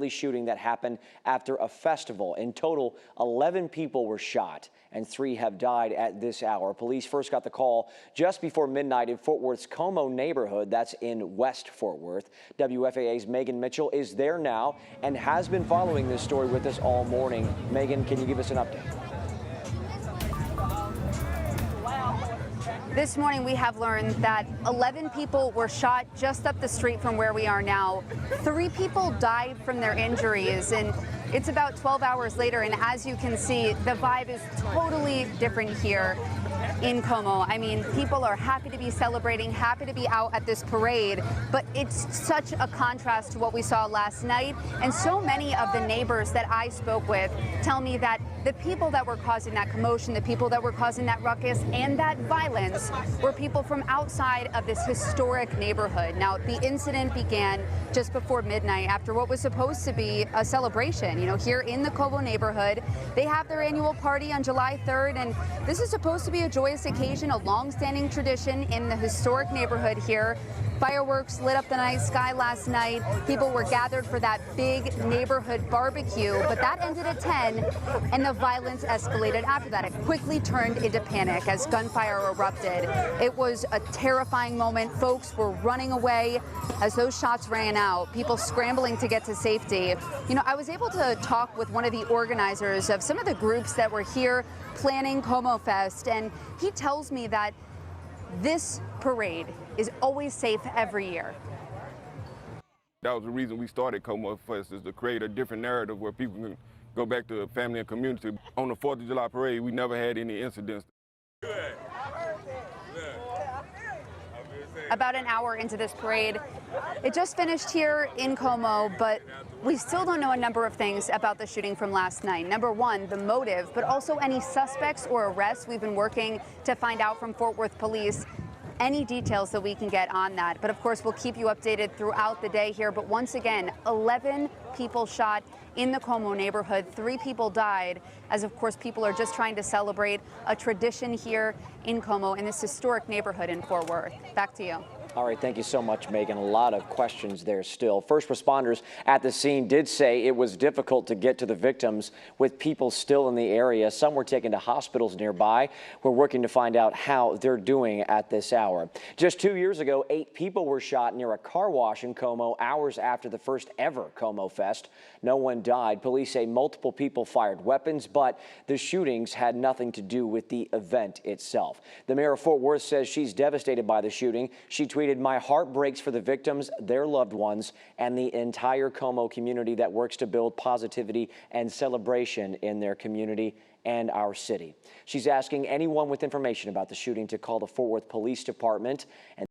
shooting that happened after a festival. In total, 11 people were shot and 3 have died at this hour. Police first got the call just before midnight in Fort Worth's Como neighborhood. That's in West Fort Worth. WFAA's Megan Mitchell is there now and has been following this story with us all morning. Megan, can you give us an update? This morning, we have learned that 11 people were shot just up the street from where we are now. 3 people died from their injuries, and it's about 12 hours later, and as you can see, the vibe is totally different here in Como. I mean, people are happy to be celebrating, happy to be out at this parade, but it's such a contrast to what we saw last night. And so many of the neighbors that I spoke with tell me that the people that were causing that commotion, the people that were causing that ruckus and that violence were people from outside of this historic neighborhood. Now, the incident began just before midnight after what was supposed to be a celebration. You know, here in the Como neighborhood, they have their annual party on July 3rd, and this is supposed to be a joyous occasion, a long-standing tradition in the historic neighborhood here. Fireworks lit up the night sky last night. People were gathered for that big neighborhood barbecue, but that ended at 10, and the violence escalated after that. It quickly turned into panic as gunfire erupted. It was a terrifying moment. Folks were running away as those shots rang out, people scrambling to get to safety. You know, I was able to talk with one of the organizers of some of the groups that were here planning ComoFest, and he tells me that this parade is always safe every year. That was the reason we started ComoFest, is to create a different narrative where people can go back to family and community. On the 4th of July parade, we never had any incidents. About an hour into this parade, it just finished here in Como, but we still don't know a number of things about the shooting from last night. Number one, the motive, but also any suspects or arrests. We've been working to find out from Fort Worth police any details that we can get on that. But of course, we'll keep you updated throughout the day here. But once again, 11 people shot in the Como neighborhood. 3 people died, as of course people are just trying to celebrate a tradition here in Como in this historic neighborhood in Fort Worth. Back to you. All right, thank you so much, Megan. A lot of questions there still. First responders at the scene did say it was difficult to get to the victims with people still in the area. Some were taken to hospitals nearby. We're working to find out how they're doing at this hour. Just 2 years ago, 8 people were shot near a car wash in Como hours after the first ever ComoFest. No one died. Police say multiple people fired weapons, but the shootings had nothing to do with the event itself. The mayor of Fort Worth says she's devastated by the shooting. She tweeted, "My heart breaks for the victims, their loved ones, and the entire Como community that works to build positivity and celebration in their community and our city." She's asking anyone with information about the shooting to call the Fort Worth Police Department. And